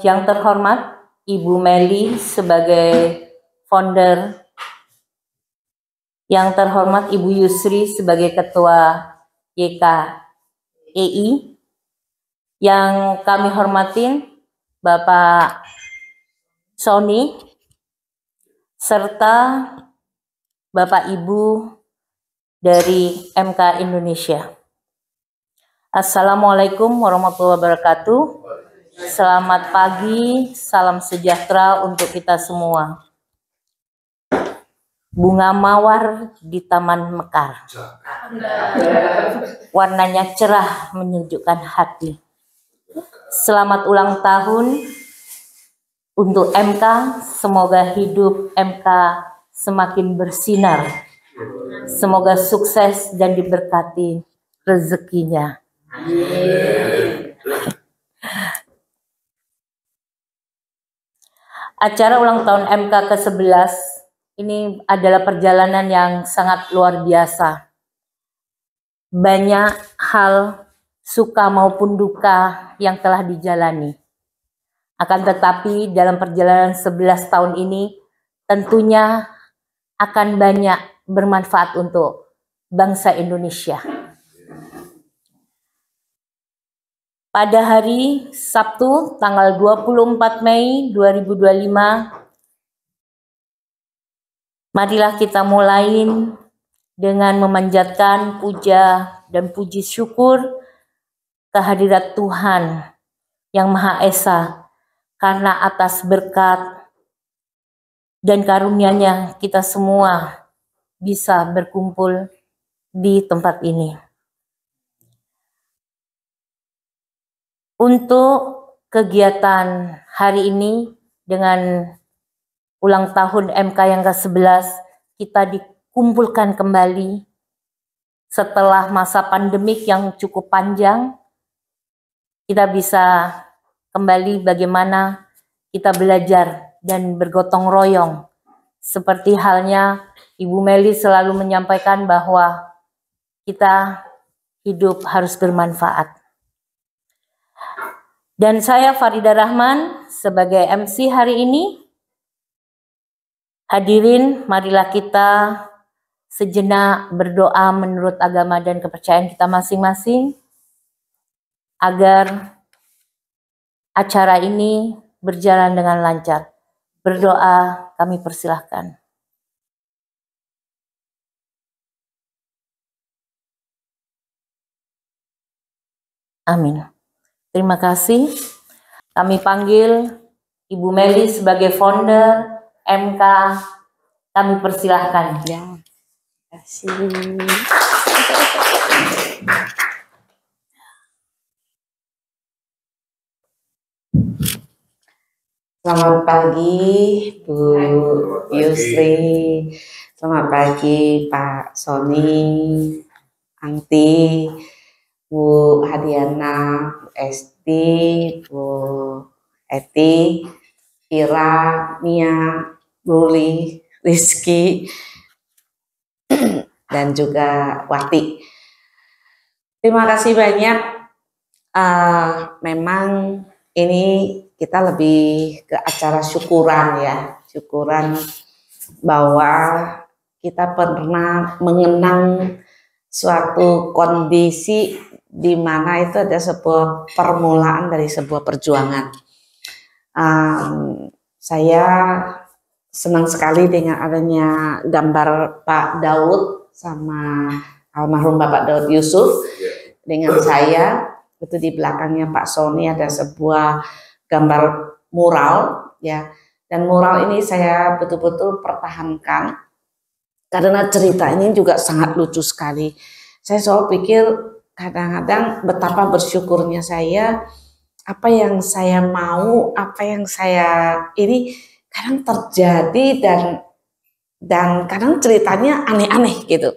Yang terhormat Ibu Meli sebagai founder, yang terhormat Ibu Yusri sebagai Ketua YKEI, yang kami hormatin Bapak Sony, serta Bapak Ibu dari MK Indonesia. Assalamualaikum warahmatullahi wabarakatuh. Selamat pagi, salam sejahtera untuk kita semua. Bunga mawar di taman mekar, warnanya cerah menyejukkan hati. Selamat ulang tahun untuk MK, semoga hidup MK semakin bersinar, semoga sukses dan diberkati rezekinya. Acara ulang tahun MK ke-11 ini adalah perjalanan yang sangat luar biasa. Banyak hal suka maupun duka yang telah dijalani. Akan tetapi dalam perjalanan 11 tahun ini tentunya akan banyak bermanfaat untuk bangsa Indonesia. Pada hari Sabtu tanggal 24 Mei 2025, marilah kita mulai dengan memanjatkan puja dan puji syukur kehadirat Tuhan Yang Maha Esa, karena atas berkat dan karunia-Nya kita semua bisa berkumpul di tempat ini. Untuk kegiatan hari ini dengan ulang tahun MK yang ke-11, kita dikumpulkan kembali setelah masa pandemik yang cukup panjang. Kita bisa kembali bagaimana kita belajar dan bergotong royong. Seperti halnya Ibu Meli selalu menyampaikan bahwa kita hidup harus bermanfaat. Dan saya Farida Rahman sebagai MC hari ini. Hadirin, marilah kita sejenak berdoa menurut agama dan kepercayaan kita masing-masing agar acara ini berjalan dengan lancar. Berdoa, kami persilahkan. Amin. Terima kasih. Kami panggil Ibu Meli sebagai founder MK. Kami persilahkan. Ya, terima kasih. Selamat pagi Bu Yusri, selamat pagi Pak Sony, Angti, Bu Hadiana, Bu Esti, Bu Eti, Ira, Mia, Bruli, Rizky, dan juga Wati. Terima kasih banyak. Memang ini kita lebih ke acara syukuran ya, syukuran bahwa kita pernah mengenang suatu kondisi di mana itu ada sebuah permulaan dari sebuah perjuangan. Saya senang sekali dengan adanya gambar Pak Daud sama almarhum Bapak Daud Yusuf dengan saya. Itu di belakangnya Pak Sony ada sebuah gambar mural ya, dan mural ini saya betul-betul pertahankan karena cerita ini juga sangat lucu sekali. Saya selalu pikir kadang-kadang betapa bersyukurnya saya, apa yang saya mau, apa yang saya ini kadang terjadi dan kadang ceritanya aneh-aneh gitu.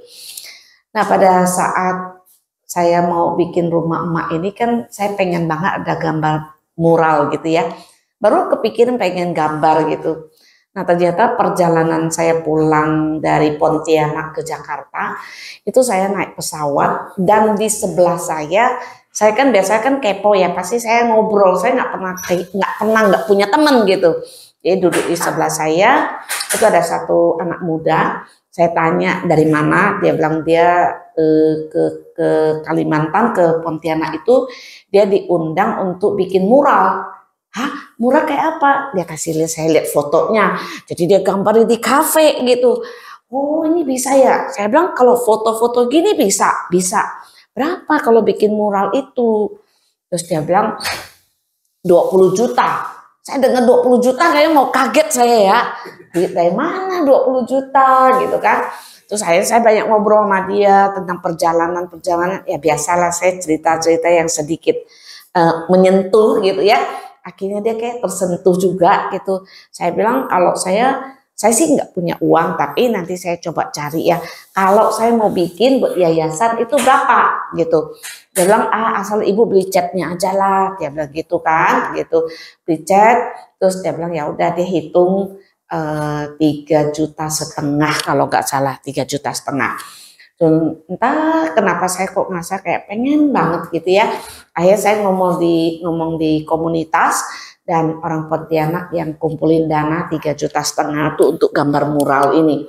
Nah, pada saat saya mau bikin rumah emak ini kan saya pengen banget ada gambar mural gitu ya. Baru kepikiran pengen gambar gitu. Nah, ternyata perjalanan saya pulang dari Pontianak ke Jakarta itu saya naik pesawat dan di sebelah saya Saya kan biasanya kan kepo ya, pasti saya ngobrol, saya nggak punya teman gitu. Jadi duduk di sebelah saya itu ada satu anak muda. Saya tanya dari mana, dia bilang dia ke Kalimantan, ke Pontianak itu dia diundang untuk bikin mural. Hah, mural kayak apa? Dia kasih lihat, saya lihat fotonya. Jadi dia gambar di kafe gitu. Oh ini bisa ya? Saya bilang kalau foto-foto gini bisa. Berapa kalau bikin mural itu? Terus dia bilang 20 juta. Saya dengar 20 juta kayaknya mau kaget saya ya. Dari mana 20 juta gitu kan. Terus saya banyak ngobrol sama dia tentang perjalanan. Ya biasalah saya cerita-cerita yang sedikit menyentuh gitu ya. Akhirnya dia kayak tersentuh juga gitu. Saya bilang kalau saya sih nggak punya uang, tapi nanti saya coba cari ya. Kalau saya mau bikin buat yayasan itu berapa gitu. Dia bilang asal ibu beli catnya aja lah. Dia bilang gitu kan, gitu beli cat. Terus dia bilang ya udah dia hitung 3,5 juta kalau nggak salah 3,5 juta. Dan entah kenapa saya kok ngerasa kayak pengen banget gitu ya. Akhirnya saya ngomong di komunitas dan orang Pontianak yang kumpulin dana 3,5 juta itu untuk gambar mural ini.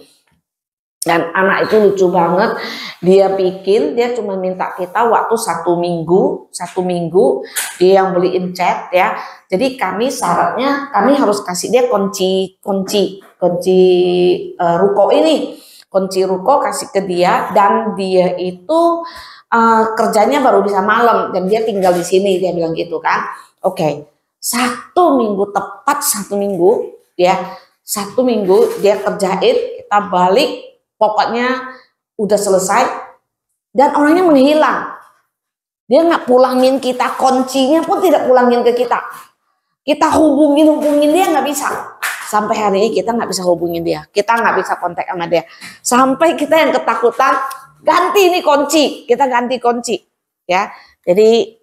Dan anak itu lucu banget, dia cuma minta kita waktu 1 minggu dia yang beliin cat ya. Jadi syaratnya kami harus kasih dia kunci ruko ini. Kunci ruko kasih ke dia dan dia itu kerjanya baru bisa malam dan dia tinggal di sini, dia bilang gitu kan. Oke. 1 minggu tepat 1 minggu ya. 1 minggu dia kerjain, kita balik pokoknya udah selesai dan orangnya menghilang. Dia nggak pulangin kita, kuncinya pun tidak pulangin ke kita. Kita hubungin dia nggak bisa. Sampai hari ini kita nggak bisa hubungin dia, kita nggak bisa kontak sama dia. Sampai kita yang ketakutan, ganti ini kunci, kita ganti kunci, ya. Jadi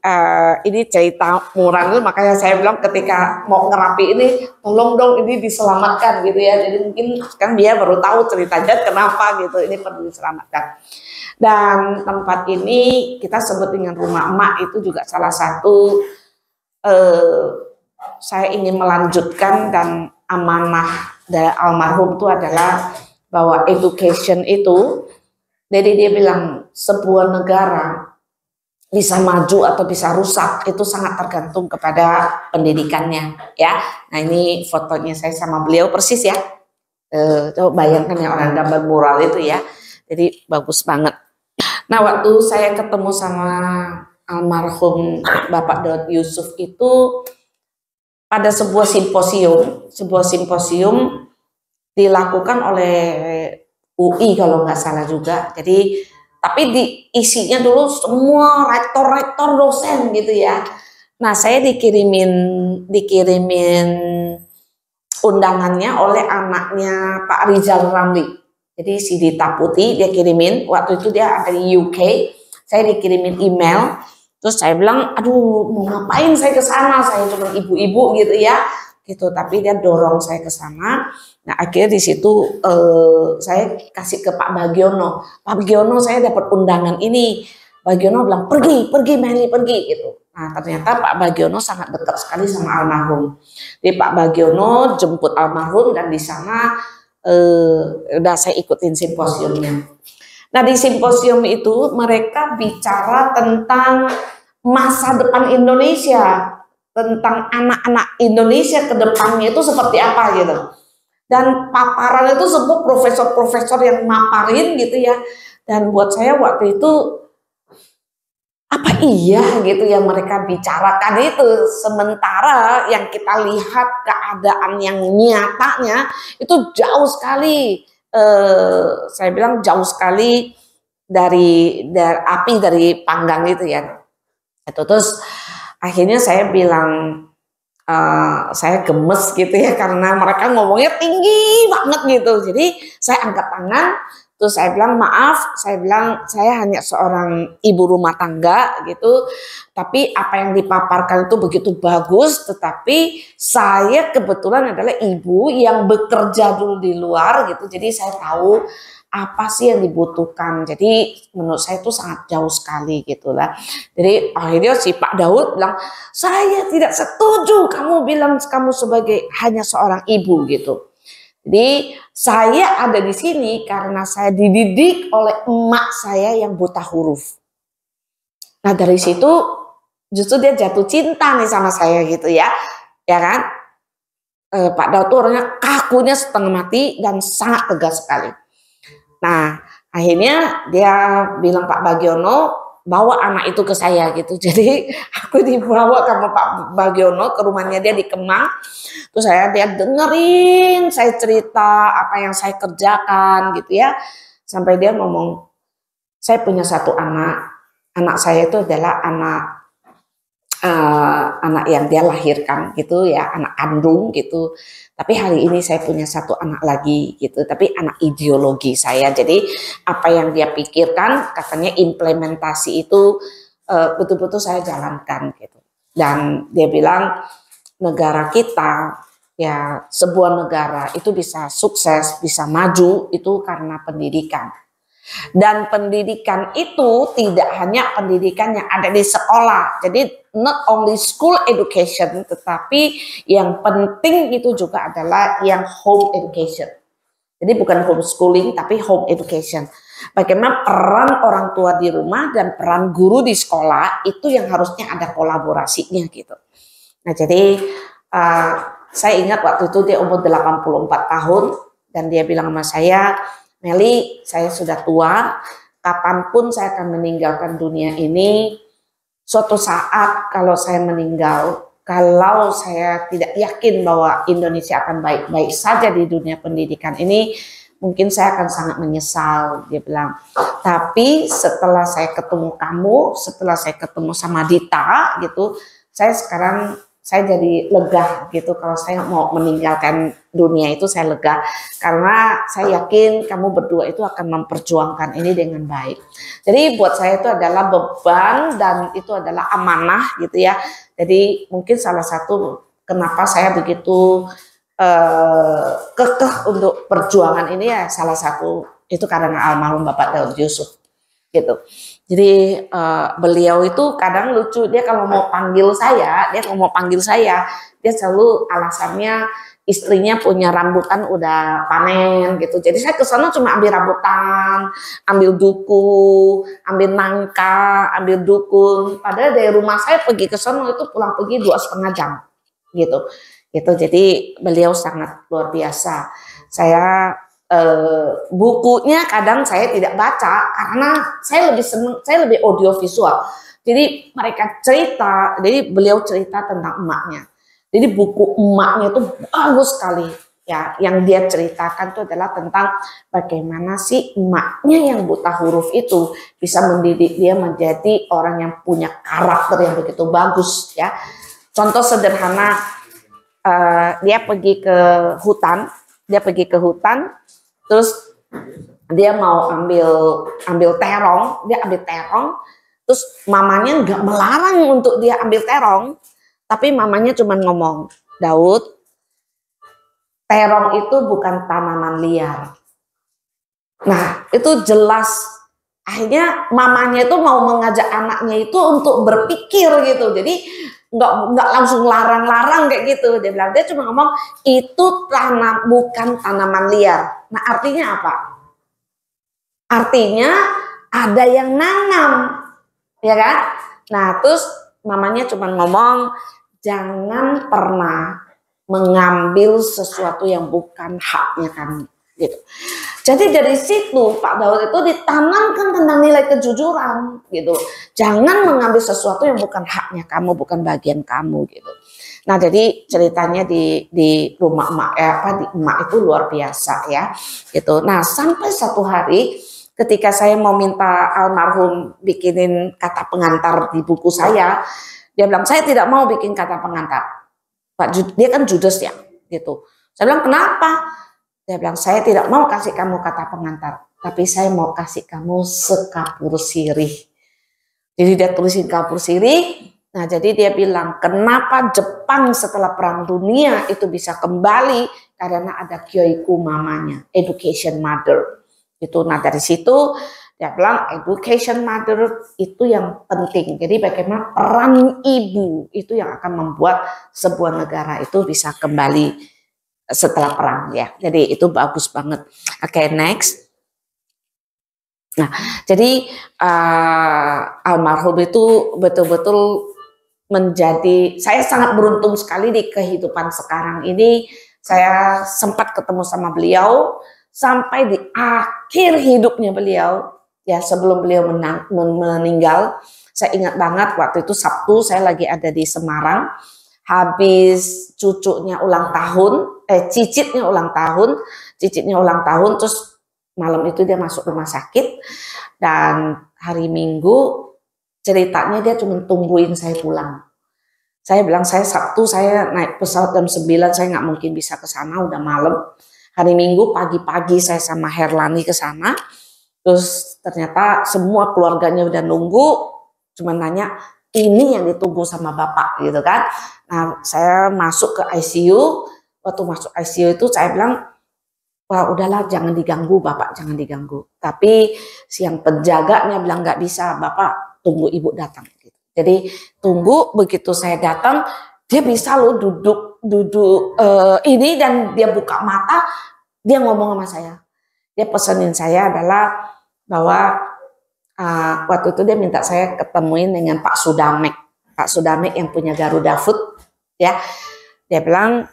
ini cerita mural, makanya saya bilang ketika mau ngerapi ini, tolong dong ini diselamatkan gitu ya. Jadi mungkin kan dia baru tahu ceritanya kenapa gitu, ini perlu diselamatkan. Dan tempat ini kita sebut dengan rumah emak itu juga salah satu saya ingin melanjutkan dan amanah dari almarhum itu adalah bahwa education itu, jadi dia bilang sebuah negara bisa maju atau bisa rusak itu sangat tergantung kepada pendidikannya ya. Nah ini fotonya saya sama beliau persis ya. Coba bayangkan ya orang gambar mural itu ya. Jadi bagus banget. Nah waktu saya ketemu sama almarhum Bapak Daud Yusuf itu pada sebuah simposium dilakukan oleh UI kalau nggak salah juga. Jadi tapi isinya dulu semua rektor dosen gitu ya. Nah saya dikirimin undangannya oleh anaknya Pak Rizal Ramli. Jadi si Dita Putih dia kirimin, waktu itu dia ada di UK. Saya dikirimin email. Terus saya bilang, aduh mau ngapain saya ke sana? Saya cuma ibu-ibu gitu ya, gitu. Tapi dia dorong saya ke sana. Nah akhirnya di situ saya kasih ke Pak Bagiono. Pak Bagiono saya dapat undangan ini. Bagiono bilang pergi Meli pergi gitu. Nah ternyata Pak Bagiono sangat dekat sekali sama almarhum. Jadi Pak Bagiono jemput almarhum dan di sana udah saya ikutin simposiumnya. Nah di simposium itu mereka bicara tentang masa depan Indonesia, tentang anak-anak Indonesia ke depannya itu seperti apa gitu. Dan paparan itu semua profesor-profesor yang maparin gitu ya. Dan buat saya waktu itu apa iya gitu yang mereka bicarakan itu, sementara yang kita lihat keadaan yang nyatanya itu jauh sekali. Saya bilang jauh sekali dari api dari panggang itu ya. Itu terus akhirnya saya bilang saya gemes gitu ya karena mereka ngomongnya tinggi banget gitu. Jadi saya angkat tangan, terus saya bilang maaf, saya hanya seorang ibu rumah tangga gitu. Tapi apa yang dipaparkan itu begitu bagus, tetapi saya kebetulan adalah ibu yang bekerja dulu di luar gitu. Jadi saya tahu apa sih yang dibutuhkan. Jadi menurut saya itu sangat jauh sekali gitu lah. Jadi akhirnya si Pak Daud bilang, saya tidak setuju kamu bilang kamu sebagai hanya seorang ibu gitu. Jadi saya ada di sini karena saya dididik oleh emak saya yang buta huruf. Nah dari situ justru dia jatuh cinta nih sama saya gitu ya kan? Pak Daud tuh orangnya kakunya setengah mati dan sangat tegas sekali. Nah akhirnya dia bilang, Pak Bagiono bawa anak itu ke saya gitu. Jadi aku dibawa sama Pak Bagiono ke rumahnya dia di Kemang. Terus dia dengerin saya cerita apa yang saya kerjakan gitu ya. Sampai dia ngomong, saya punya satu anak. Anak saya itu adalah anak yang dia lahirkan gitu ya, anak kandung gitu. Tapi hari ini saya punya satu anak lagi gitu, tapi anak ideologi saya. Jadi apa yang dia pikirkan, katanya implementasi itu betul-betul saya jalankan gitu. Dan dia bilang negara kita ya, sebuah negara itu bisa sukses, bisa maju itu karena pendidikan. Dan pendidikan itu tidak hanya pendidikan yang ada di sekolah. Jadi not only school education, tetapi yang penting itu juga adalah yang home education. Jadi bukan homeschooling tapi home education. Bagaimana peran orang tua di rumah dan peran guru di sekolah itu yang harusnya ada kolaborasinya gitu. Nah jadi saya ingat waktu itu dia umur 84 tahun dan dia bilang sama saya, Meli, saya sudah tua, kapanpun saya akan meninggalkan dunia ini, suatu saat kalau saya meninggal, kalau saya tidak yakin bahwa Indonesia akan baik-baik saja di dunia pendidikan ini, mungkin saya akan sangat menyesal, dia bilang. Tapi setelah saya ketemu kamu, setelah saya ketemu sama Dita gitu, saya jadi lega gitu. Kalau saya mau meninggalkan dunia itu saya lega karena saya yakin kamu berdua itu akan memperjuangkan ini dengan baik. Jadi buat saya itu adalah beban dan itu adalah amanah gitu ya. Jadi mungkin salah satu kenapa saya begitu kekeh untuk perjuangan ini ya, salah satu itu karena almarhum Bapak Daud Yusuf gitu. Jadi beliau itu kadang lucu, dia kalau mau panggil saya, dia selalu alasannya istrinya punya rambutan udah panen gitu. Jadi saya ke sana cuma ambil rambutan, ambil duku, ambil nangka, ambil dukun. Padahal dari rumah saya pergi ke sana itu pulang pergi 2,5 jam gitu. Gitu. Jadi beliau sangat luar biasa. Saya bukunya kadang saya tidak baca karena saya lebih senang, saya lebih audiovisual. Jadi mereka cerita, jadi beliau cerita tentang emaknya. Jadi buku emaknya itu bagus sekali ya. Yang dia ceritakan itu adalah tentang bagaimana sih emaknya yang buta huruf itu bisa mendidik dia menjadi orang yang punya karakter yang begitu bagus ya. Contoh sederhana, dia pergi ke hutan. Terus dia mau ambil terong, terus mamanya nggak melarang untuk dia ambil terong, tapi mamanya cuma ngomong, Daud, terong itu bukan tanaman liar. Nah itu jelas, akhirnya mamanya itu mau mengajak anaknya itu untuk berpikir gitu, jadi nggak langsung larang-larang kayak gitu. Dia bilang, dia cuma ngomong itu bukan tanaman liar. Nah artinya apa? Artinya ada yang nanam, ya kan? Nah terus mamanya cuma ngomong jangan pernah mengambil sesuatu yang bukan haknya kamu gitu. Jadi dari situ Pak Daud itu ditanamkan tentang nilai kejujuran gitu. Jangan mengambil sesuatu yang bukan haknya kamu, bukan bagian kamu gitu. Nah jadi ceritanya di rumah emak di emak itu luar biasa ya gitu. Nah sampai satu hari ketika saya mau minta almarhum bikinin kata pengantar di buku saya, dia bilang saya tidak mau bikin kata pengantar. Dia kan Judes ya gitu. Saya bilang kenapa? Dia bilang, saya tidak mau kasih kamu kata pengantar, tapi saya mau kasih kamu sekapur sirih. Jadi dia tulisin kapur sirih. Nah jadi dia bilang, kenapa Jepang setelah Perang Dunia itu bisa kembali? Karena ada Kyoiku mamanya, education mother. Gitu. Nah dari situ dia bilang education mother itu yang penting. Jadi bagaimana peran ibu itu yang akan membuat sebuah negara itu bisa kembali setelah perang ya. Jadi itu bagus banget. Oke, next. Nah, jadi almarhum itu betul-betul menjadi, saya sangat beruntung sekali di kehidupan sekarang ini. Saya sempat ketemu sama beliau sampai di akhir hidupnya beliau. Ya, sebelum beliau meninggal, saya ingat banget waktu itu Sabtu saya lagi ada di Semarang, habis cucunya ulang tahun, cicitnya ulang tahun, terus malam itu dia masuk rumah sakit dan hari Minggu ceritanya dia cuma tungguin saya pulang. Saya bilang saya Sabtu saya naik pesawat jam 9, saya nggak mungkin bisa ke sana, udah malam. Hari Minggu pagi-pagi saya sama Herlani ke sana. Terus ternyata semua keluarganya udah nunggu, cuma nanya ini yang ditunggu sama bapak gitu kan. Nah saya masuk ke ICU, waktu masuk ICU itu saya bilang, wah udahlah jangan diganggu bapak, jangan diganggu. Tapi siang penjaganya bilang nggak bisa, bapak tunggu ibu datang. Gitu. Jadi tunggu, begitu saya datang, dia bisa loh duduk ini dan dia buka mata, dia ngomong sama saya. Dia pesenin saya adalah bahwa waktu itu dia minta saya ketemuin dengan Pak Sudamek. Pak Sudamek yang punya Garuda Food, ya. Dia bilang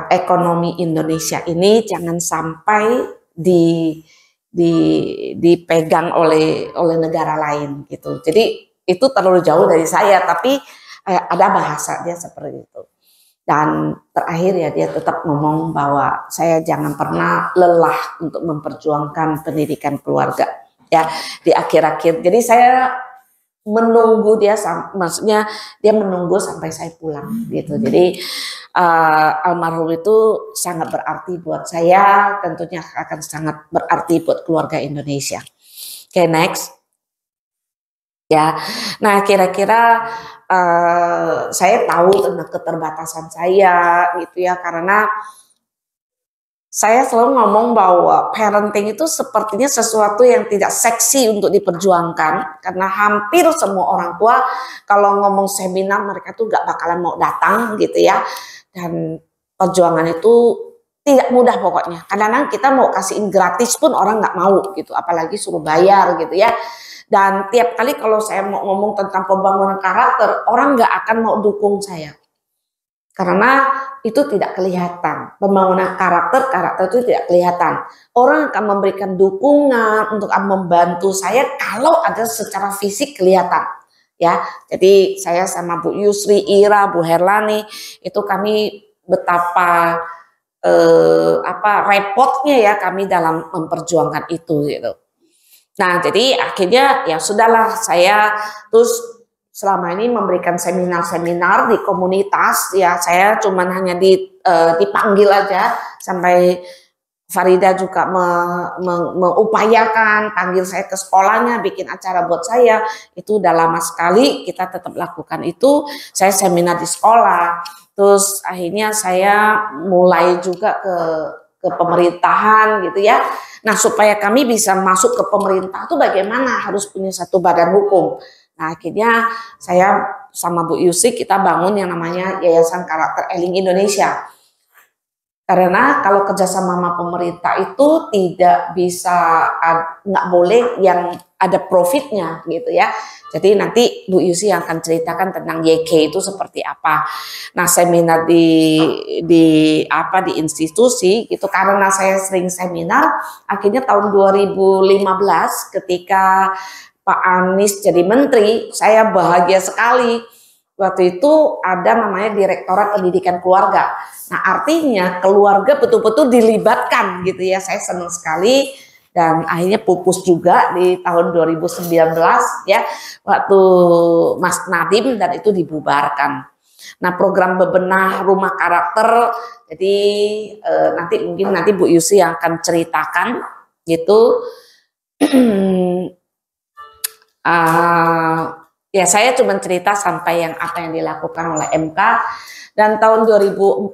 ekonomi Indonesia ini jangan sampai dipegang oleh negara lain gitu. Jadi itu terlalu jauh dari saya, tapi ada bahasa dia seperti itu. Dan terakhir ya dia tetap ngomong bahwa saya jangan pernah lelah untuk memperjuangkan pendidikan keluarga ya di akhir-akhir. Jadi saya menunggu dia, maksudnya dia menunggu sampai saya pulang gitu. Jadi almarhum itu sangat berarti buat saya, tentunya akan sangat berarti buat keluarga Indonesia. Oke, next. Ya, nah kira-kira saya tahu tentang keterbatasan saya gitu ya, karena saya selalu ngomong bahwa parenting itu sepertinya sesuatu yang tidak seksi untuk diperjuangkan, karena hampir semua orang tua kalau ngomong seminar mereka tuh gak bakalan mau datang gitu ya, dan perjuangan itu tidak mudah pokoknya. Kadang-kadang kita mau kasihin gratis pun orang gak mau gitu, apalagi suruh bayar gitu ya. Dan tiap kali kalau saya mau ngomong tentang pembangunan karakter, orang nggak akan mau dukung saya. Karena itu tidak kelihatan. Pembangunan karakter itu tidak kelihatan. Orang akan memberikan dukungan untuk membantu saya kalau ada secara fisik kelihatan. Ya, jadi saya sama Bu Yusri, Ira, Bu Herlani, itu kami betapa repotnya ya kami dalam memperjuangkan itu gitu. Nah, jadi akhirnya ya sudahlah, saya terus selama ini memberikan seminar-seminar di komunitas ya, saya cuman hanya dipanggil aja, sampai Farida juga mengupayakan panggil saya ke sekolahnya, bikin acara buat saya, itu udah lama sekali kita tetap lakukan itu. Saya seminar di sekolah, terus akhirnya saya mulai juga ke pemerintahan gitu ya. Nah, supaya kami bisa masuk ke pemerintah itu bagaimana, harus punya satu badan hukum. Nah, akhirnya saya sama Bu Yusi kita bangun yang namanya Yayasan Karakter Eling Indonesia. Karena kalau kerjasama sama pemerintah itu tidak bisa, nggak boleh yang ada profitnya gitu ya. Jadi nanti Bu Yusi yang akan ceritakan tentang YK itu seperti apa. Nah, seminar di institusi gitu, karena saya sering seminar, akhirnya tahun 2015 ketika Pak Anies jadi menteri, saya bahagia sekali. Waktu itu ada namanya Direktorat Pendidikan Keluarga. Nah, artinya keluarga betul-betul dilibatkan gitu ya. Saya senang sekali. Dan akhirnya pupus juga di tahun 2019 ya, waktu Mas Nadiem, dan itu dibubarkan. Nah, program bebenah rumah karakter, jadi nanti Bu Yusi yang akan ceritakan gitu. Ya, saya cuma cerita sampai yang apa yang dilakukan oleh MK. Dan tahun 2014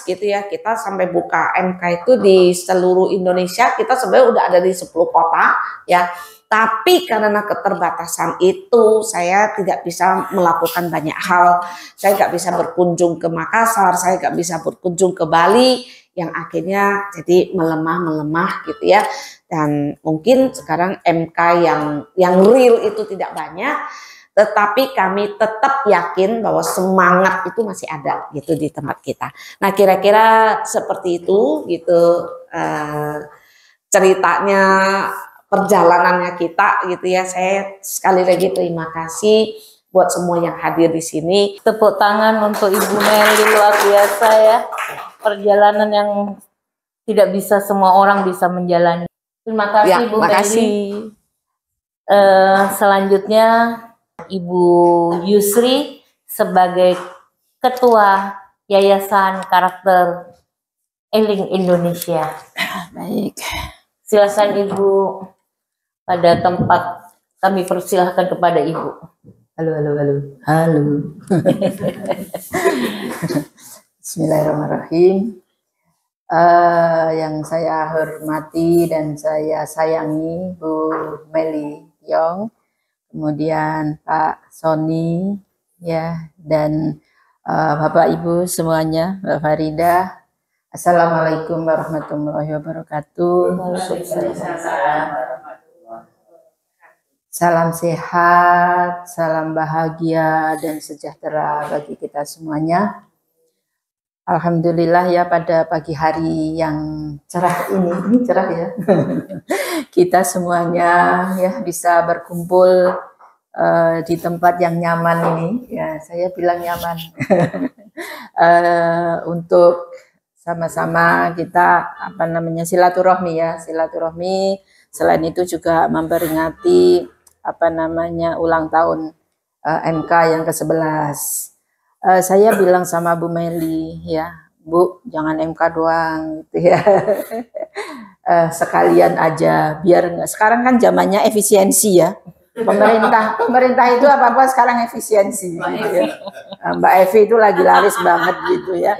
gitu ya, kita sampai buka MK itu di seluruh Indonesia. Kita sebenarnya udah ada di 10 kota ya. Tapi karena keterbatasan itu, saya tidak bisa melakukan banyak hal. Saya nggak bisa berkunjung ke Makassar, saya nggak bisa berkunjung ke Bali, yang akhirnya jadi melemah gitu ya. Dan mungkin sekarang MK yang real itu tidak banyak, tetapi kami tetap yakin bahwa semangat itu masih ada gitu di tempat kita. Nah, kira-kira seperti itu gitu ceritanya, perjalanannya kita gitu ya. Saya sekali lagi terima kasih buat semua yang hadir di sini. Tepuk tangan untuk Ibu Meli, luar biasa ya. Perjalanan yang tidak bisa semua orang bisa menjalani. Terima kasih Ya, Ibu makasih. Meli. Selanjutnya Ibu Yusri sebagai Ketua Yayasan Karakter Eling Indonesia. Baik. Silakan Ibu, pada tempat kami persilahkan kepada Ibu. Halo, halo, halo. Halo. Bismillahirrahmanirrahim. Yang saya hormati dan saya sayangi Bu Meli Yong, kemudian Pak Sony, ya, dan Bapak Ibu semuanya, Mbak Farida. Assalamualaikum warahmatullahi wabarakatuh. Salam sehat, salam bahagia dan sejahtera bagi kita semuanya. Alhamdulillah ya, pada pagi hari yang cerah ini cerah ya. Kita semuanya ya bisa berkumpul di tempat yang nyaman ini. Ya, saya bilang nyaman. Untuk sama-sama kita silaturahmi ya, silaturahmi. Selain itu juga memperingati ulang tahun MK yang ke-11. Saya bilang sama Bu Meli ya, Bu, jangan MK doang gitu ya. Sekalian aja biar nggak, sekarang kan zamannya efisiensi ya. Pemerintah itu apa-apa sekarang efisiensi gitu ya. Mbak Evi itu lagi laris banget gitu ya.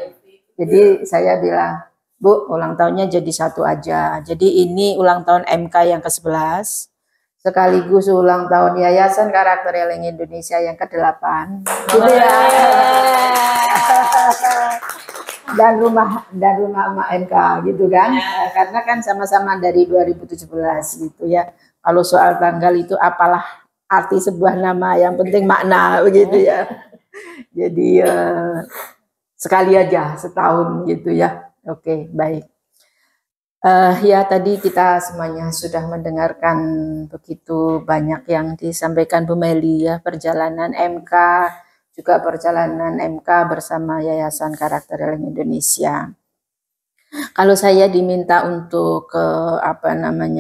Jadi saya bilang, Bu, ulang tahunnya jadi satu aja. Jadi ini ulang tahun MK yang ke-11 sekaligus ulang tahun Yayasan Karakter Eling Indonesia yang ke-8 gitu ya. dan rumah emak MK gitu kan. Karena kan sama-sama dari 2017 gitu ya. Kalau soal tanggal itu apalah arti sebuah nama, yang penting makna begitu ya. Jadi sekali aja setahun gitu ya. Oke, baik. Ya, tadi kita semuanya sudah mendengarkan begitu banyak yang disampaikan Bu Meli ya, perjalanan MK, juga perjalanan MK bersama Yayasan Karakter Eling Indonesia. Kalau saya diminta untuk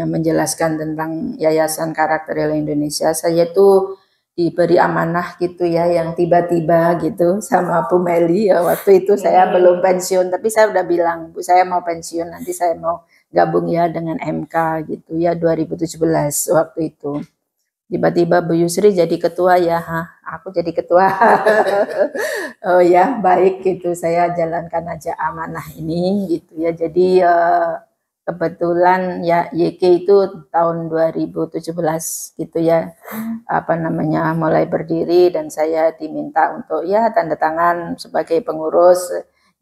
menjelaskan tentang Yayasan Karakter Eling Indonesia, saya tuh diberi amanah gitu ya, yang tiba-tiba gitu sama Bu Meli ya. Waktu itu saya belum pensiun, tapi saya udah bilang, Bu, saya mau pensiun, nanti saya mau gabung ya dengan MK gitu ya, 2017 waktu itu. Tiba-tiba Bu Yusri jadi ketua ya, aku jadi ketua. Oh ya, baik gitu, saya jalankan aja amanah ini gitu ya. Jadi kebetulan ya YK itu tahun 2017 gitu ya, mulai berdiri, dan saya diminta untuk ya tanda tangan sebagai pengurus.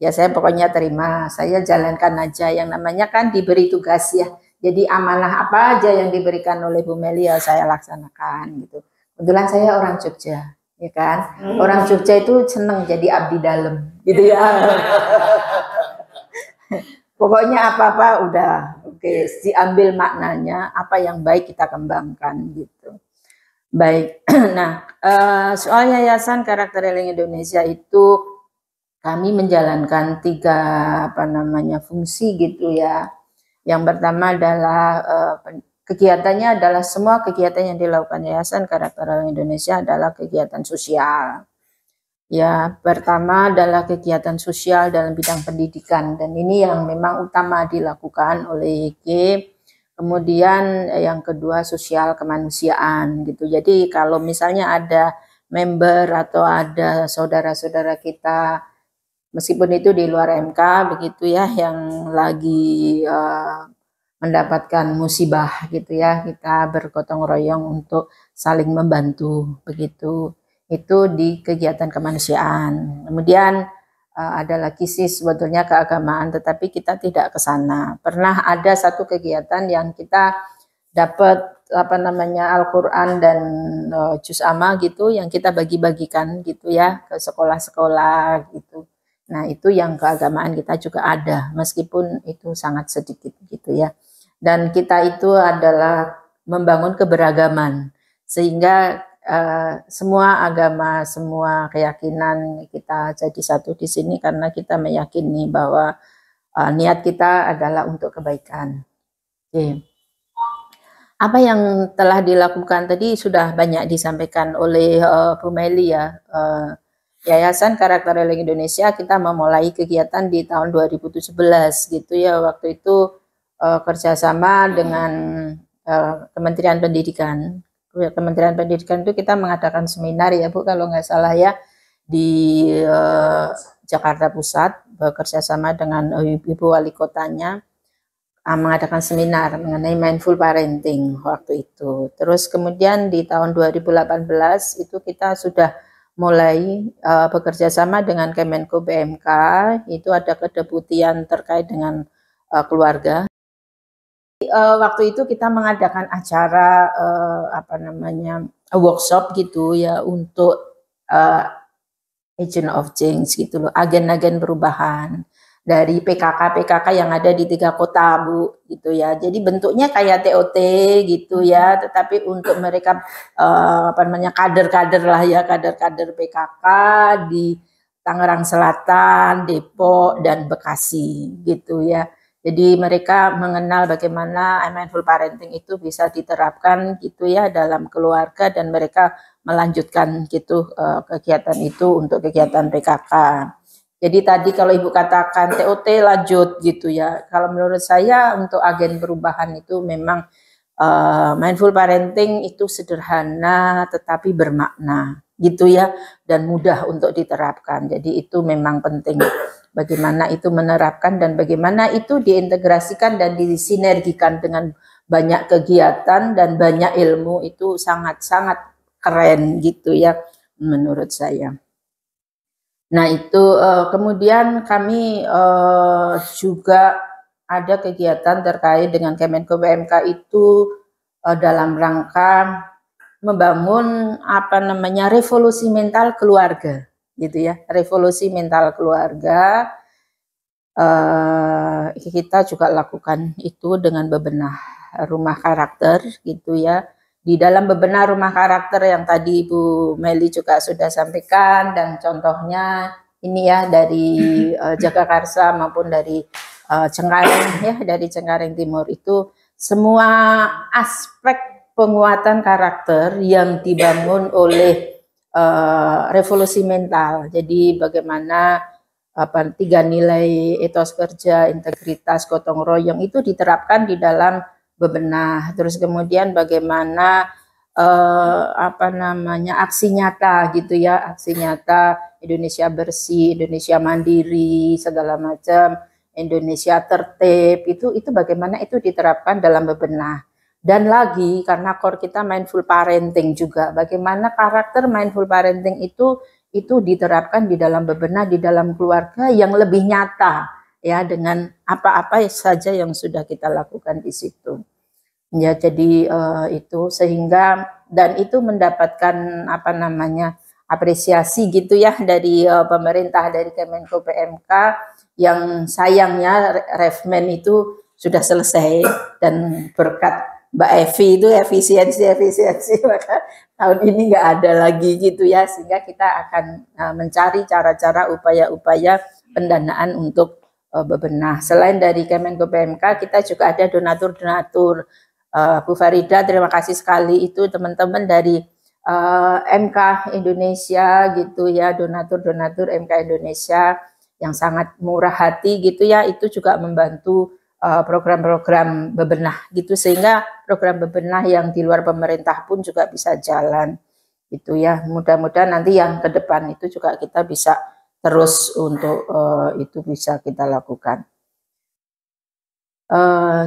Ya saya pokoknya terima, saya jalankan aja, yang namanya kan diberi tugas ya. Jadi amanah apa aja yang diberikan oleh Bu Meli ya saya laksanakan gitu. Kebetulan saya orang Jogja, ya kan. Orang Jogja itu seneng jadi abdi dalam gitu ya. Pokoknya apa-apa udah oke, diambil maknanya, apa yang baik kita kembangkan gitu. Baik. Nah, soal Yayasan Karakter Eling Indonesia itu kami menjalankan 3 fungsi gitu ya. Yang pertama adalah kegiatannya adalah semua kegiatan yang dilakukan Yayasan Karakter Eling Indonesia adalah kegiatan sosial. Ya, pertama adalah kegiatan sosial dalam bidang pendidikan, dan ini yang memang utama dilakukan oleh YK Kemudian yang kedua sosial kemanusiaan gitu. Jadi kalau misalnya ada member atau ada saudara-saudara kita meskipun itu di luar MK begitu ya yang lagi mendapatkan musibah gitu ya, kita bergotong royong untuk saling membantu begitu. Itu di kegiatan kemanusiaan. Kemudian ada lagi sih sebetulnya keagamaan, tetapi kita tidak ke sana. Pernah ada satu kegiatan yang kita dapat apa namanya Al-Qur'an dan juz amma gitu yang kita bagi-bagikan gitu ya ke sekolah-sekolah gitu. Nah, itu yang keagamaan kita juga ada meskipun itu sangat sedikit gitu ya. Dan kita itu adalah membangun keberagaman sehingga semua agama, semua keyakinan kita jadi satu di sini karena kita meyakini bahwa niat kita adalah untuk kebaikan. Oke. Apa yang telah dilakukan tadi sudah banyak disampaikan oleh Bu Meli ya. Yayasan Karakter Healing Indonesia kita memulai kegiatan di tahun 2017 gitu ya. Waktu itu kerjasama dengan Kementerian Pendidikan. Kementerian Pendidikan itu kita mengadakan seminar ya Bu kalau nggak salah ya di Jakarta Pusat bekerja sama dengan Ibu Wali Kotanya mengadakan seminar mengenai mindful parenting waktu itu. Terus kemudian di tahun 2018 itu kita sudah mulai bekerja sama dengan Kemenko PMK, itu ada kedeputian terkait dengan keluarga. Waktu itu kita mengadakan acara apa namanya workshop gitu ya untuk agent of change gitu loh, agen-agen perubahan dari PKK yang ada di 3 kota Bu gitu ya. Jadi bentuknya kayak TOT gitu ya, tetapi untuk mereka apa namanya kader-kader lah ya, kader-kader PKK di Tangerang Selatan, Depok dan Bekasi gitu ya. Jadi mereka mengenal bagaimana mindful parenting itu bisa diterapkan gitu ya dalam keluarga dan mereka melanjutkan gitu kegiatan itu untuk kegiatan PKK. Jadi tadi kalau Ibu katakan TOT lanjut gitu ya. Kalau menurut saya untuk agen perubahan itu memang mindful parenting itu sederhana tetapi bermakna gitu ya dan mudah untuk diterapkan. Jadi itu memang penting bagaimana itu menerapkan dan bagaimana itu diintegrasikan dan disinergikan dengan banyak kegiatan dan banyak ilmu itu sangat-sangat keren gitu ya menurut saya. Nah itu kemudian kami juga ada kegiatan terkait dengan Kemenko PMK itu dalam rangka membangun apa namanya revolusi mental keluarga gitu ya, revolusi mental keluarga. Kita juga lakukan itu dengan bebenah rumah karakter gitu ya. Di dalam bebenah rumah karakter yang tadi Bu Meli juga sudah sampaikan dan contohnya ini ya dari Jagakarsa maupun dari Cengkareng ya, dari Cengkareng Timur itu semua aspek penguatan karakter yang dibangun oleh revolusi mental. Jadi bagaimana 3 nilai etos kerja, integritas, gotong royong itu diterapkan di dalam bebenah. Terus kemudian bagaimana apa namanya aksi nyata gitu ya, aksi nyata Indonesia bersih, Indonesia mandiri, segala macam, Indonesia tertib itu bagaimana itu diterapkan dalam bebenah. Dan lagi karena core kita mindful parenting juga, bagaimana karakter mindful parenting itu diterapkan di dalam bebenah, di dalam keluarga yang lebih nyata ya dengan apa-apa saja yang sudah kita lakukan di situ. Ya jadi itu sehingga dan itu mendapatkan apa namanya apresiasi gitu ya dari pemerintah dari Kemenko PMK yang sayangnya Refmen itu sudah selesai dan berkat Mbak Evi itu efisiensi maka tahun ini nggak ada lagi gitu ya sehingga kita akan mencari cara-cara upaya-upaya pendanaan untuk bebenah. Selain dari Kemenko PMK kita juga ada donatur-donatur. Bu Farida terima kasih sekali itu teman-teman dari MK Indonesia gitu ya, donatur-donatur MK Indonesia yang sangat murah hati gitu ya, itu juga membantu program-program bebenah gitu, sehingga program bebenah yang di luar pemerintah pun juga bisa jalan gitu ya. Mudah-mudahan nanti yang ke depan itu juga kita bisa terus untuk itu bisa kita lakukan.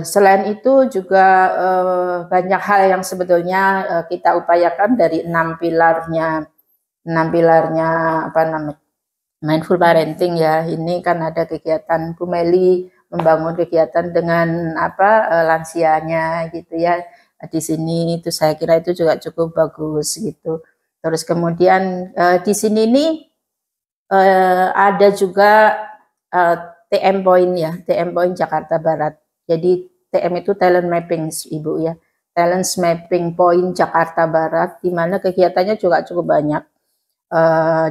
Selain itu juga banyak hal yang sebetulnya kita upayakan dari 6 pilarnya apa namanya mindful parenting ya. Ini kan ada kegiatan Bu Meli membangun kegiatan dengan lansianya gitu ya di sini, itu saya kira itu juga cukup bagus gitu. Terus kemudian di sini nih ada juga TM Point ya, TM Point Jakarta Barat. Jadi TM itu talent mapping Ibu ya, talent mapping point Jakarta Barat, di mana kegiatannya juga cukup banyak.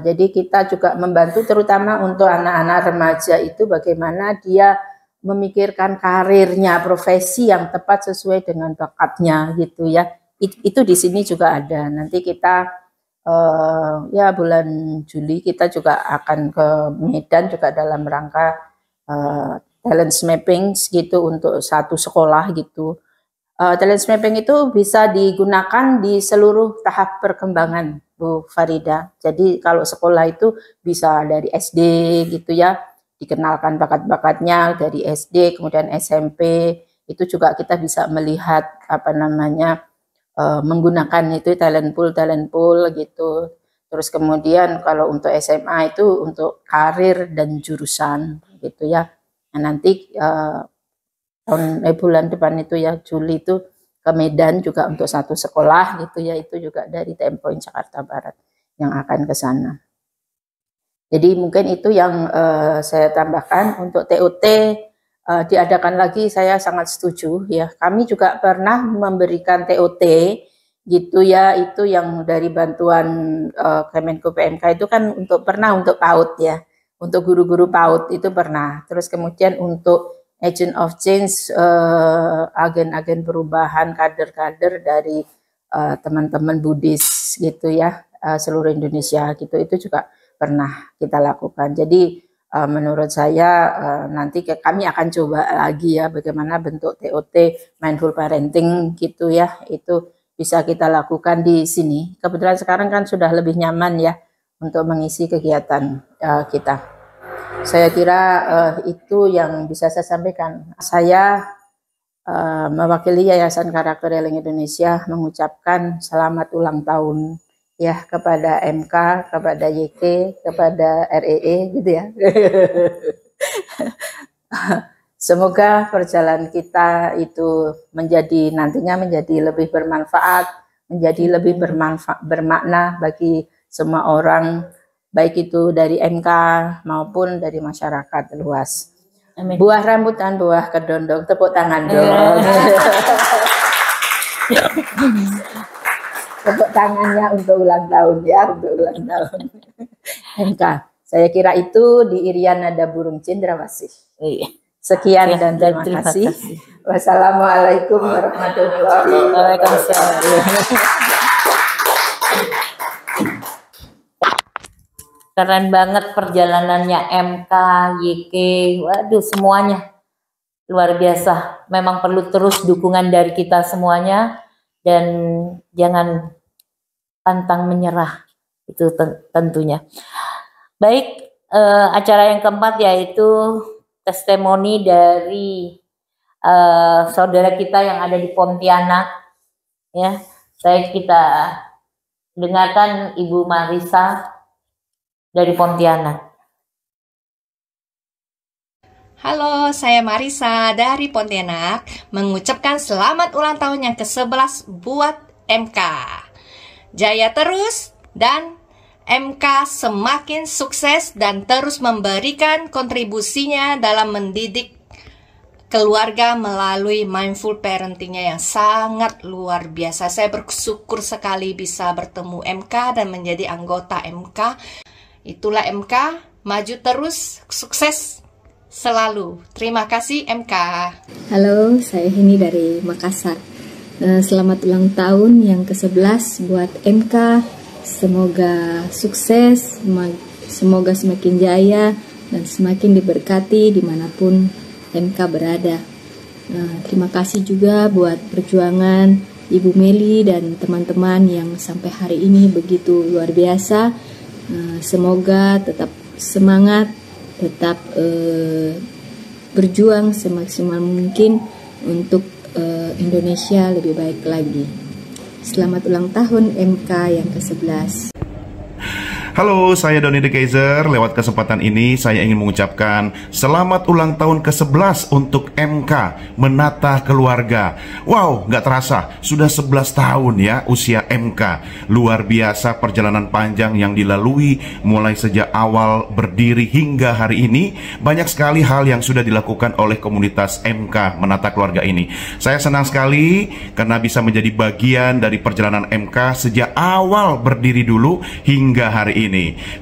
Jadi kita juga membantu terutama untuk anak-anak remaja itu bagaimana dia memikirkan karirnya, profesi yang tepat sesuai dengan bakatnya gitu ya. Itu di sini juga ada. Nanti kita ya bulan Juli kita juga akan ke Medan juga dalam rangka talent mapping gitu untuk satu sekolah gitu. Talent mapping itu bisa digunakan di seluruh tahap perkembangan Bu Farida. Jadi kalau sekolah itu bisa dari SD gitu ya, dikenalkan bakat-bakatnya dari SD, kemudian SMP, itu juga kita bisa melihat menggunakan itu talent pool gitu. Terus kemudian kalau untuk SMA itu untuk karir dan jurusan gitu ya. Nah, nanti bulan depan itu ya Juli itu ke Medan juga untuk satu sekolah gitu ya, itu juga dari TM Point Jakarta Barat yang akan ke sana. Jadi mungkin itu yang saya tambahkan. Untuk TOT diadakan lagi, saya sangat setuju ya. Kami juga pernah memberikan TOT gitu ya, itu yang dari bantuan Kemenko PMK itu kan pernah untuk PAUD ya, untuk guru-guru PAUD itu pernah. Terus kemudian untuk agent of change, agen-agen perubahan, kader-kader dari teman-teman Buddhis gitu ya, seluruh Indonesia gitu, itu juga pernah kita lakukan. Jadi menurut saya nanti kami akan coba lagi ya bagaimana bentuk TOT mindful parenting gitu ya, itu bisa kita lakukan di sini. Kebetulan sekarang kan sudah lebih nyaman ya untuk mengisi kegiatan kita. Saya kira itu yang bisa saya sampaikan. Saya mewakili Yayasan Karakter Healing Indonesia mengucapkan selamat ulang tahun ya kepada MK, kepada YK, kepada REE gitu ya. Semoga perjalanan kita itu nantinya menjadi lebih bermanfaat, menjadi lebih bermakna bagi semua orang, baik itu dari MK maupun dari masyarakat luas. Amin. Buah rambutan, buah kedondong, tepuk tangan dong. Tepuk tangannya untuk ulang tahun ya, untuk ulang tahun MK. Saya kira itu di Irian ada burung cendrawasih. Sekian dan terima kasih. Wassalamualaikum warahmatullahi wabarakatuh. Keren banget perjalanannya MK, YK, waduh semuanya luar biasa. Memang perlu terus dukungan dari kita semuanya dan jangan pantang menyerah, itu tentunya. Baik, acara yang keempat yaitu testimoni dari saudara kita yang ada di Pontianak. Ya, kita dengarkan Ibu Marisa dari Pontianak. Halo, saya Marisa dari Pontianak mengucapkan selamat ulang tahun yang ke-11 buat MK. Jaya terus dan MK semakin sukses dan terus memberikan kontribusinya dalam mendidik keluarga melalui mindful parentingnya yang sangat luar biasa. Saya bersyukur sekali bisa bertemu MK dan menjadi anggota MK. Itulah MK, maju terus, sukses selalu. Terima kasih MK. Halo, saya Heni dari Makassar. Selamat ulang tahun yang ke-11 buat MK. Semoga sukses, semoga semakin jaya dan semakin diberkati dimanapun MK berada. Terima kasih juga buat perjuangan Ibu Meli dan teman-teman yang sampai hari ini begitu luar biasa. Semoga tetap semangat, tetap berjuang semaksimal mungkin untuk Indonesia lebih baik lagi. Selamat ulang tahun MK yang ke-11. Halo, saya Doni The Kaiser. Lewat kesempatan ini saya ingin mengucapkan selamat ulang tahun ke-11 untuk MK Menata Keluarga. Wow, nggak terasa sudah 11 tahun ya usia MK. Luar biasa perjalanan panjang yang dilalui mulai sejak awal berdiri hingga hari ini. Banyak sekali hal yang sudah dilakukan oleh komunitas MK Menata Keluarga ini. Saya senang sekali karena bisa menjadi bagian dari perjalanan MK sejak awal berdiri dulu hingga hari ini.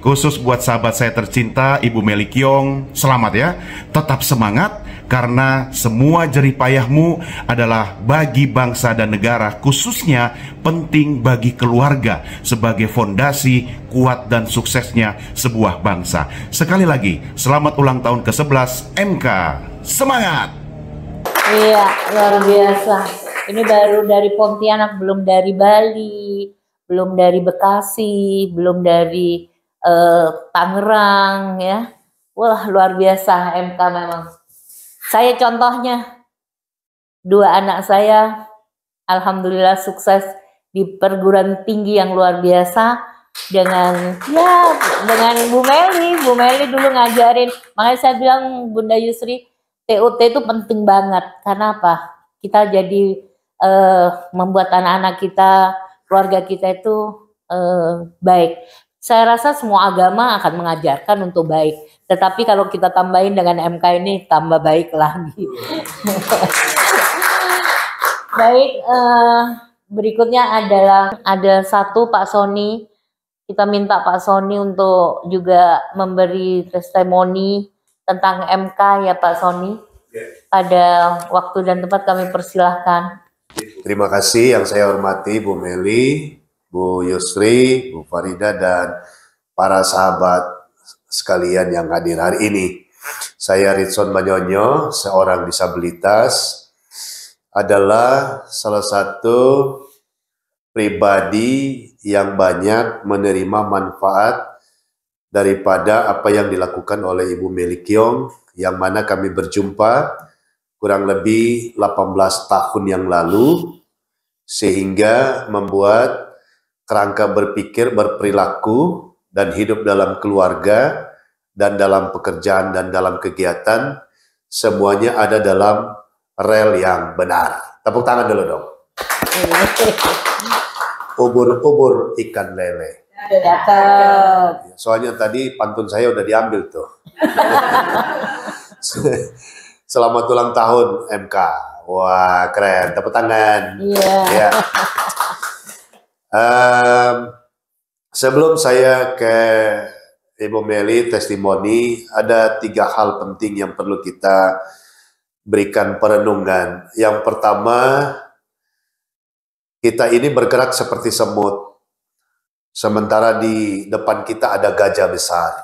Khusus buat sahabat saya tercinta Ibu Meli Kiong, selamat ya. Tetap semangat karena semua jerih payahmu adalah bagi bangsa dan negara, khususnya penting bagi keluarga sebagai fondasi kuat dan suksesnya sebuah bangsa. Sekali lagi, selamat ulang tahun ke-11 MK. Semangat. Iya, luar biasa. Ini baru dari Pontianak, belum dari Bali, belum dari Bekasi, belum dari Tangerang ya. Wah, luar biasa MK memang. Saya contohnya, 2 anak saya alhamdulillah sukses di perguruan tinggi yang luar biasa dengan Bu Meli. Bu Meli dulu ngajarin. Makanya saya bilang Bunda Yusri, TUT itu penting banget. Karena apa? Kita jadi membuat anak-anak kita, keluarga kita itu baik. Saya rasa semua agama akan mengajarkan untuk baik. Tetapi kalau kita tambahin dengan MK ini, tambah baik lagi. Baik, berikutnya adalah ada satu Pak Sony. Kita minta Pak Sony untuk juga memberi testimoni tentang MK ya Pak Sony. Pada waktu dan tempat kami persilahkan. Terima kasih yang saya hormati Bu Meli, Bu Yusri, Bu Farida, dan para sahabat sekalian yang hadir hari ini. Saya Ritson Banyonyo, seorang disabilitas, adalah salah satu pribadi yang banyak menerima manfaat daripada apa yang dilakukan oleh Ibu Meli Kiong, yang mana kami berjumpa kurang lebih 18 tahun yang lalu, sehingga membuat kerangka berpikir, berperilaku, dan hidup dalam keluarga, dan dalam pekerjaan, dan dalam kegiatan, semuanya ada dalam rel yang benar. Tepuk tangan dulu dong. Ubur-ubur ikan lele. Soalnya tadi pantun saya udah diambil tuh. Selamat ulang tahun MK. Wah, keren. Tepuk tangan. Iya. Sebelum saya ke Ibu Meli testimoni, ada 3 hal penting yang perlu kita berikan perenungan. Yang pertama, kita ini bergerak seperti semut. Sementara di depan kita ada gajah besar.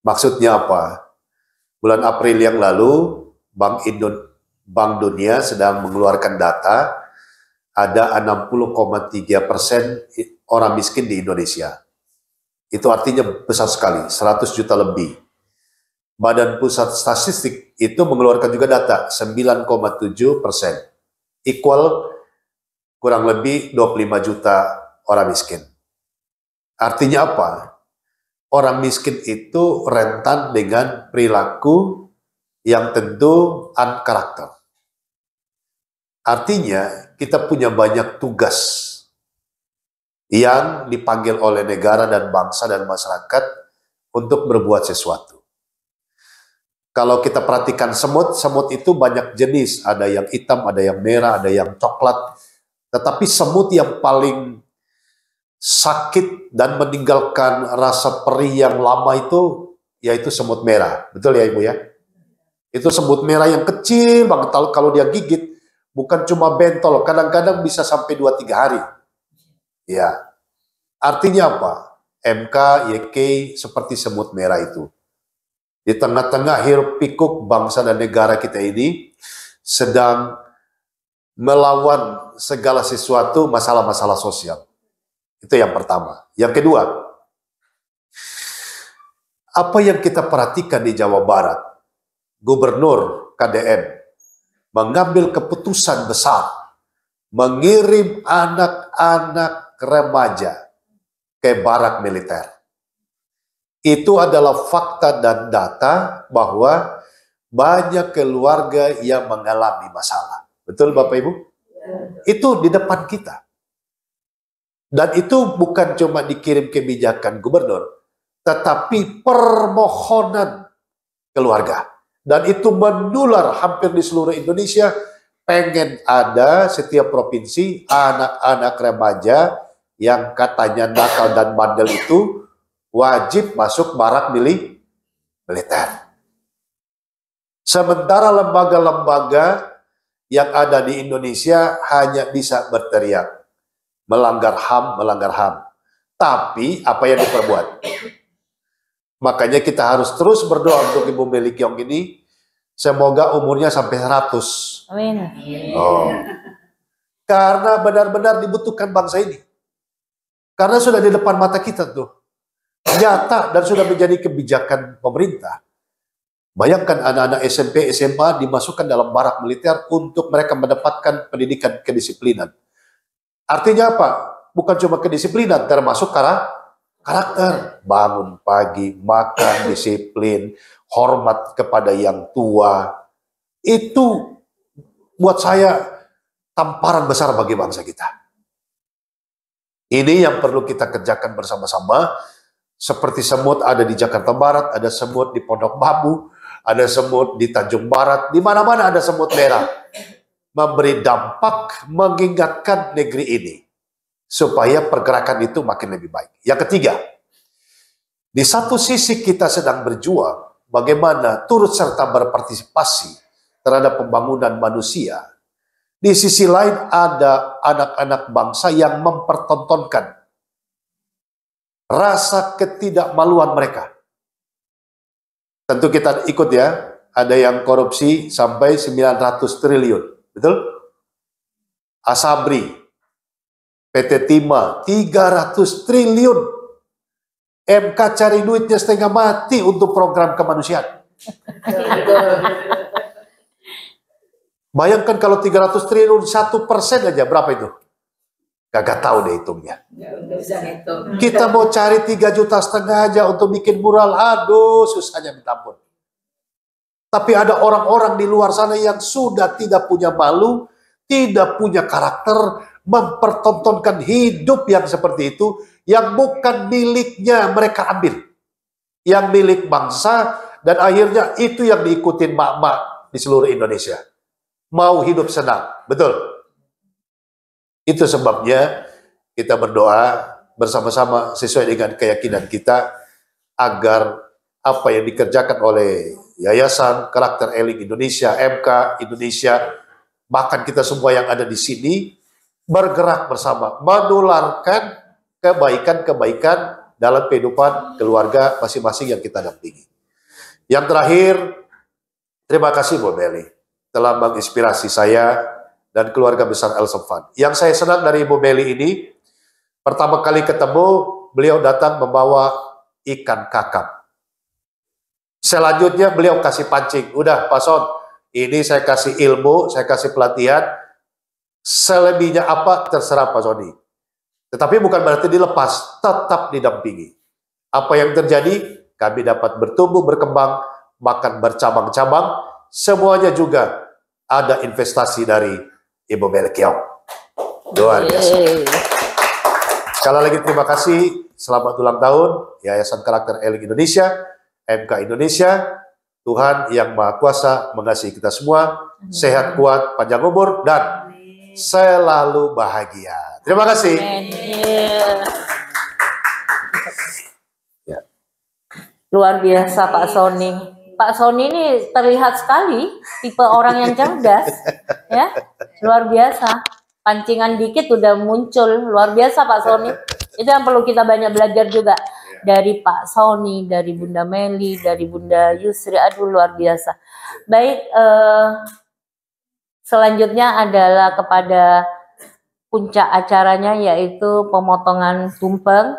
Maksudnya apa? Bulan April yang lalu, Bank Dunia sedang mengeluarkan data, ada 60,3% orang miskin di Indonesia. Itu artinya besar sekali, 100 juta lebih. Badan Pusat Statistik itu mengeluarkan juga data, 9,7%. Equal kurang lebih 25 juta orang miskin. Artinya apa? Orang miskin itu rentan dengan perilaku yang tentu unkarakter. Artinya kita punya banyak tugas yang dipanggil oleh negara dan bangsa dan masyarakat untuk berbuat sesuatu. Kalau kita perhatikan semut, semut itu banyak jenis. Ada yang hitam, ada yang merah, ada yang coklat. Tetapi semut yang paling sakit dan meninggalkan rasa perih yang lama itu yaitu semut merah. Betul ya Ibu ya? Itu semut merah yang kecil banget, kalau dia gigit bukan cuma bentol, kadang-kadang bisa sampai 2-3 hari. Ya. Artinya apa? MK, YK seperti semut merah itu. Di tengah-tengah hiruk pikuk bangsa dan negara kita ini, sedang melawan segala sesuatu masalah-masalah sosial. Itu yang pertama. Yang kedua, apa yang kita perhatikan di Jawa Barat, Gubernur KDM mengambil keputusan besar, mengirim anak-anak remaja ke barak militer. Itu adalah fakta dan data bahwa banyak keluarga yang mengalami masalah. Betul Bapak Ibu? Itu di depan kita. Dan itu bukan cuma dikirim kebijakan gubernur, tetapi permohonan keluarga. Dan itu menular hampir di seluruh Indonesia. Pengen ada setiap provinsi anak-anak remaja yang katanya nakal dan bandel itu wajib masuk barak militer. Sementara lembaga-lembaga yang ada di Indonesia hanya bisa berteriak, melanggar HAM, melanggar HAM. Tapi apa yang diperbuat? Makanya kita harus terus berdoa untuk Ibu Meli Kyong ini, semoga umurnya sampai 100. Amin. Oh. Karena benar-benar dibutuhkan bangsa ini. Karena sudah di depan mata kita tuh. Nyata dan sudah menjadi kebijakan pemerintah. Bayangkan anak-anak SMP, SMA dimasukkan dalam barak militer untuk mereka mendapatkan pendidikan kedisiplinan. Artinya apa? Bukan cuma kedisiplinan, termasuk karakter. Bangun pagi, makan, disiplin, hormat kepada yang tua. Itu buat saya tamparan besar bagi bangsa kita. Ini yang perlu kita kerjakan bersama-sama. Seperti semut ada di Jakarta Barat, ada semut di Pondok Bambu, ada semut di Tanjung Barat, di mana-mana ada semut merah. Memberi dampak, mengingatkan negeri ini. Supaya pergerakan itu makin lebih baik. Yang ketiga, di satu sisi kita sedang berjuang, bagaimana turut serta berpartisipasi terhadap pembangunan manusia. Di sisi lain ada anak-anak bangsa yang mempertontonkan rasa ketidakmaluan mereka. Tentu kita ikut ya, ada yang korupsi sampai 900 triliun, betul? Asabri, PT Timah, 300 triliun. MK cari duitnya setengah mati untuk program kemanusiaan. Bayangkan kalau 300 triliun 1% aja, berapa itu? Gak tahu deh hitungnya. Kita mau cari 3,5 juta aja untuk bikin mural, aduh susahnya minta ampun. Tapi ada orang-orang di luar sana yang sudah tidak punya malu, tidak punya karakter, mempertontonkan hidup yang seperti itu, yang bukan miliknya mereka ambil. Yang milik bangsa, dan akhirnya itu yang diikutin mak-mak di seluruh Indonesia. Mau hidup senang, betul? Itu sebabnya kita berdoa bersama-sama sesuai dengan keyakinan kita agar apa yang dikerjakan oleh Yayasan Karakter Eling Indonesia, MK Indonesia, bahkan kita semua yang ada di sini bergerak bersama, menularkan kebaikan-kebaikan dalam kehidupan keluarga masing-masing yang kita dampingi. Yang terakhir, terima kasih Bu Meli telah menginspirasi saya dan keluarga besar El Sofan. Yang saya senang dari Ibu Meli ini, pertama kali ketemu, beliau datang membawa ikan kakap. Selanjutnya beliau kasih pancing. Udah, Pak Son, ini saya kasih ilmu, saya kasih pelatihan, selebihnya apa, terserah Pak Soni. Tetapi bukan berarti dilepas, tetap didampingi. Apa yang terjadi, kami dapat bertumbuh, berkembang, bahkan bercabang-cabang, semuanya juga ada investasi dari Ibu Meli Kyong. Luar biasa. Sekali lagi terima kasih. Selamat ulang tahun Yayasan Karakter Eling Indonesia, MK Indonesia. Tuhan yang Maha Kuasa mengasihi kita semua. Sehat, kuat, panjang umur, dan selalu bahagia. Terima kasih. Luar biasa Pak Soni. Pak Soni ini terlihat sekali tipe orang yang cerdas, ya, luar biasa. Pancingan dikit udah muncul, luar biasa Pak Soni. Itu yang perlu kita banyak belajar juga dari Pak Soni, dari Bunda Meli, dari Bunda Yusri. Aduh luar biasa. Baik, Selanjutnya adalah kepada puncak acaranya, yaitu pemotongan tumpeng.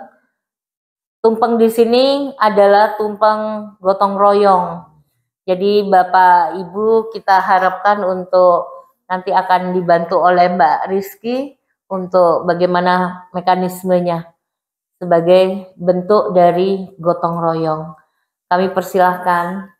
Tumpeng di sini adalah tumpeng gotong royong. Jadi Bapak Ibu kita harapkan untuk nanti akan dibantu oleh Mbak Rizky untuk bagaimana mekanismenya sebagai bentuk dari gotong royong. Kami persilahkan.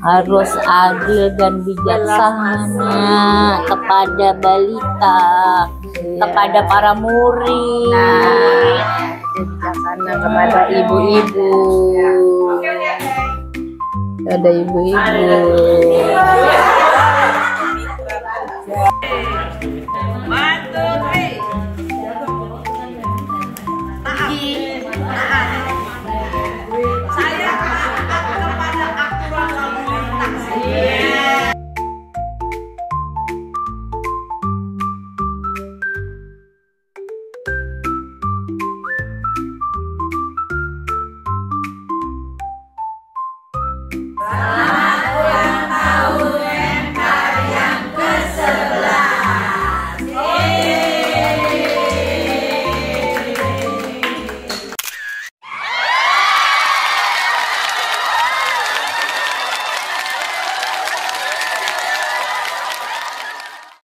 Harus adil dan bijaksana kepada balita, kepada para murid, bijaksana kepada ibu-ibu. Ada ibu-ibu. One, two,